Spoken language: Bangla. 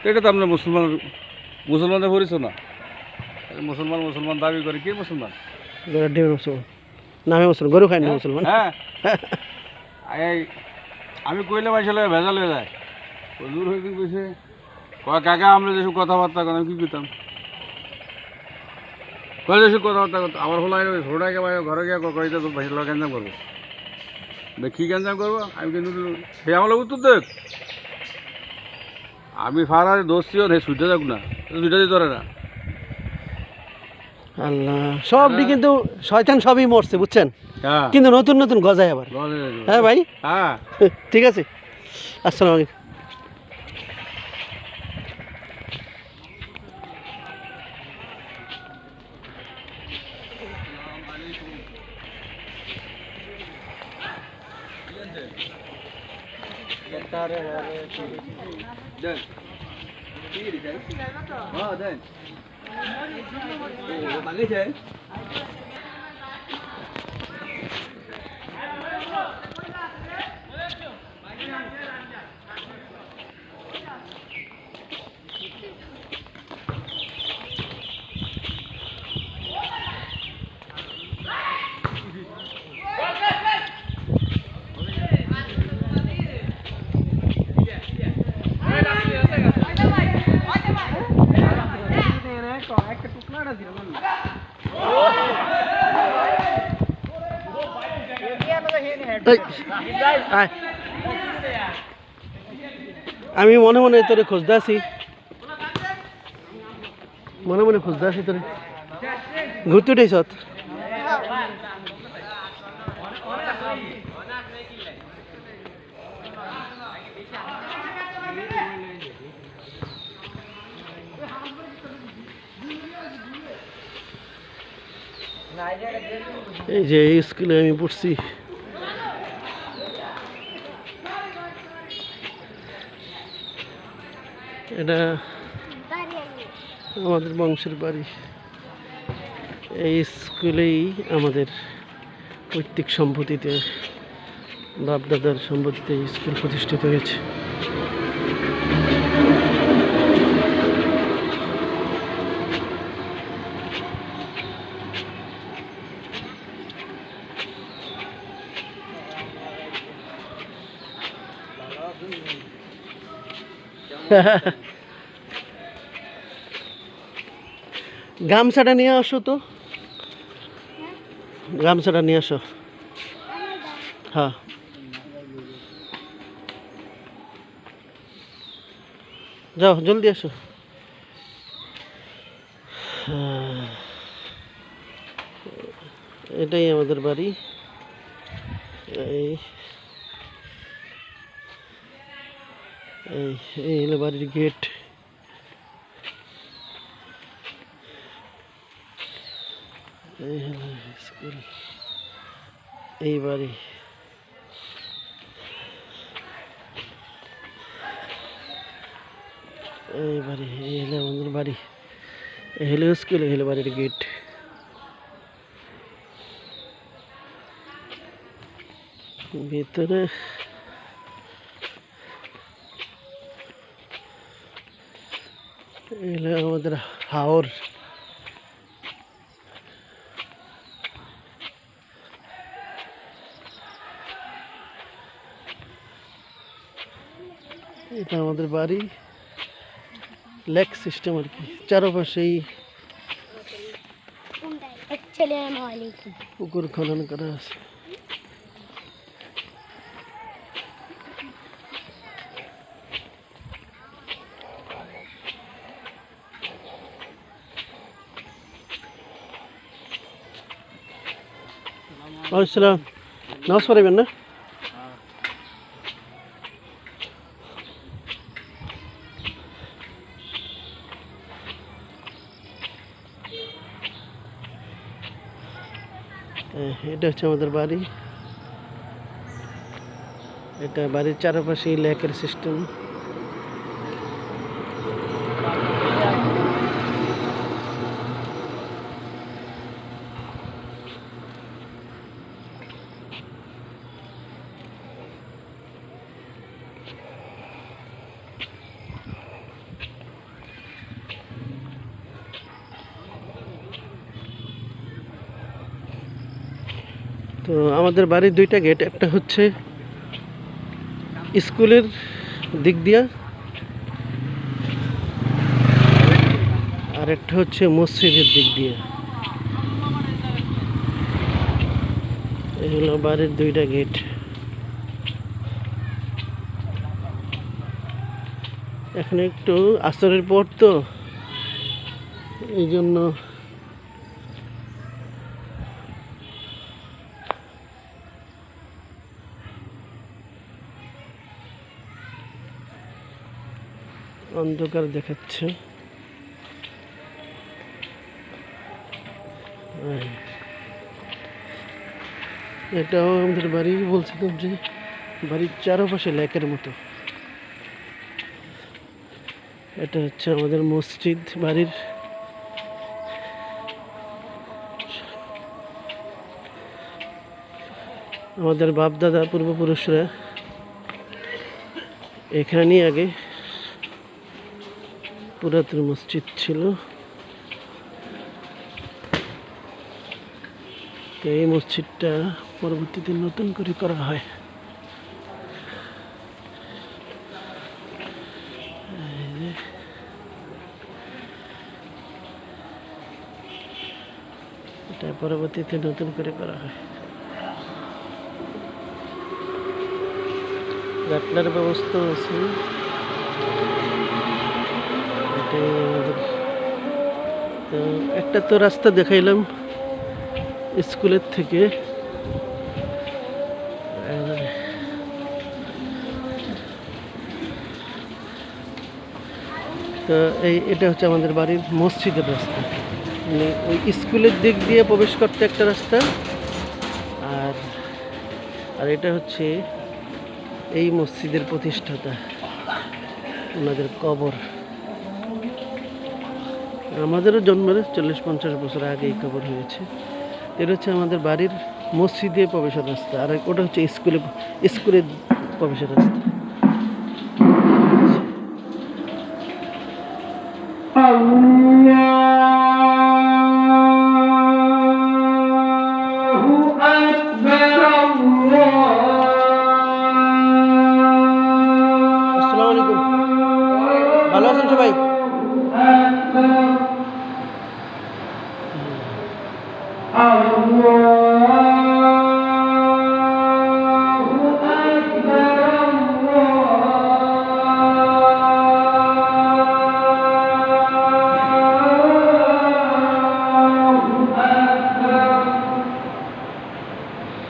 এটা তো আমরা মুসলমানদের পরিচয় না। মুসলমান দাবি করে কি মুসলমান? মুসলমান নামে মুসলমান, গরু খায় না মুসলমান। হ্যাঁ আমি কইলে আসলে ভেজাল হয়ে যায়। দূর হয়ে কইছে কয় কাকা আমরা যেসব কথাবার্তা আমি কি করতাম, কয় যেসব কথাবার্তা করতাম আমার হলো ছোটাকে ঘরে গিয়ে কইতে তো ভাই গ্যাঞ্জাম করবো। কি গ্যাঞ্জাম করবো? আমি কিন্তু সে আমার উত্তর দেখ, আমি ফারার দোষীও হে ছুটে যাক না, ছুটে দিতে পারে না। আল্লাহ সবটি কিন্তু শয়তান সবই মরছে বুঝছেন, কিন্তু নতুন নতুন গজায় আবার। হ্যাঁ ভাই, হ্যাঁ ঠিক আছে। আসসালামু আলাইকুম। আমি মনে মনে তোরে খুঁজতে আছি, মনে মনে খুঁজতে আছি তোরে। ঘুরতে উঠেছ? এই যে এই স্কুলে আমি পড়ছি। এটা আমাদের বংশের বাড়ি। এই স্কুলেই আমাদের পৈতৃক সম্পত্তিতে, বাপদাদার সম্পত্তিতে স্কুল প্রতিষ্ঠিত হয়েছে। গামছাটা নিয়ে আসো তো, গামছাটা নিয়ে আসো। হ্যাঁ যাও জলদি আসো। এটাই আমাদের বাড়ি। এই এই হলো বাড়ির গেট। এই হলো স্কুল, এই বাড়ি। এই বাড়ি, এই হলো আমাদের বাড়ি। এই হলো স্কুল, এই হলো বাড়ির গেট। ভিতরে এলো আমাদের হাওর। এটা আমাদের বাড়ি, লেক সিস্টেম আর কি, চারপাশেই পুকুর খনন করা আছে। আসসালাম, নামাজ পড়াবেন না? এটা হচ্ছে আমাদের বাড়ি। এটা বাড়ির চারপাশে লেকের সিস্টেম। তো আমাদের বাড়ির দুইটা গেট, একটা হচ্ছে স্কুলের দিক দিয়া, আর একটা হচ্ছে মসজিদের দিক দিয়ে। এই হলো বাড়ির দুইটা গেট। এখন একটু আসরের পর তো, এই জন্য অন্ধকার দেখাচ্ছে। এটাও আমাদের বাড়ি, বলছিলাম যে বাড়ির চারপাশে লেকের মতো। এটা হচ্ছে আমাদের মসজিদ বাড়ির। আমাদের বাপ দাদা পূর্বপুরুষরা এখানেই আগে পুরাতন মসজিদ ছিল। তো এই মসজিদটা পরবর্তীতে নতুন করে করা হয়। এটা পরবর্তীতে নতুন করে করা হয়। রান্নার ব্যবস্থা আছে। এটাই আমাদের। তো একটা তো রাস্তা দেখাইলাম স্কুলের থেকে। তো এটা হচ্ছে আমাদের বাড়ির মসজিদের রাস্তা, মানে ওই স্কুলের দিক দিয়ে প্রবেশ করতে একটা রাস্তা, আর আর এটা হচ্ছে এই মসজিদের প্রতিষ্ঠাতা, ওনাদের কবর। আমাদেরও জন্মের 40-50 বছর আগে এই কবর হয়েছে। এটা হচ্ছে আমাদের বাড়ির মসজিদে প্রবেশের রাস্তা, আর ওটা হচ্ছে স্কুলের প্রবেশের রাস্তা। আসসালামু আলাইকুম, ভালো আছেন সবাই?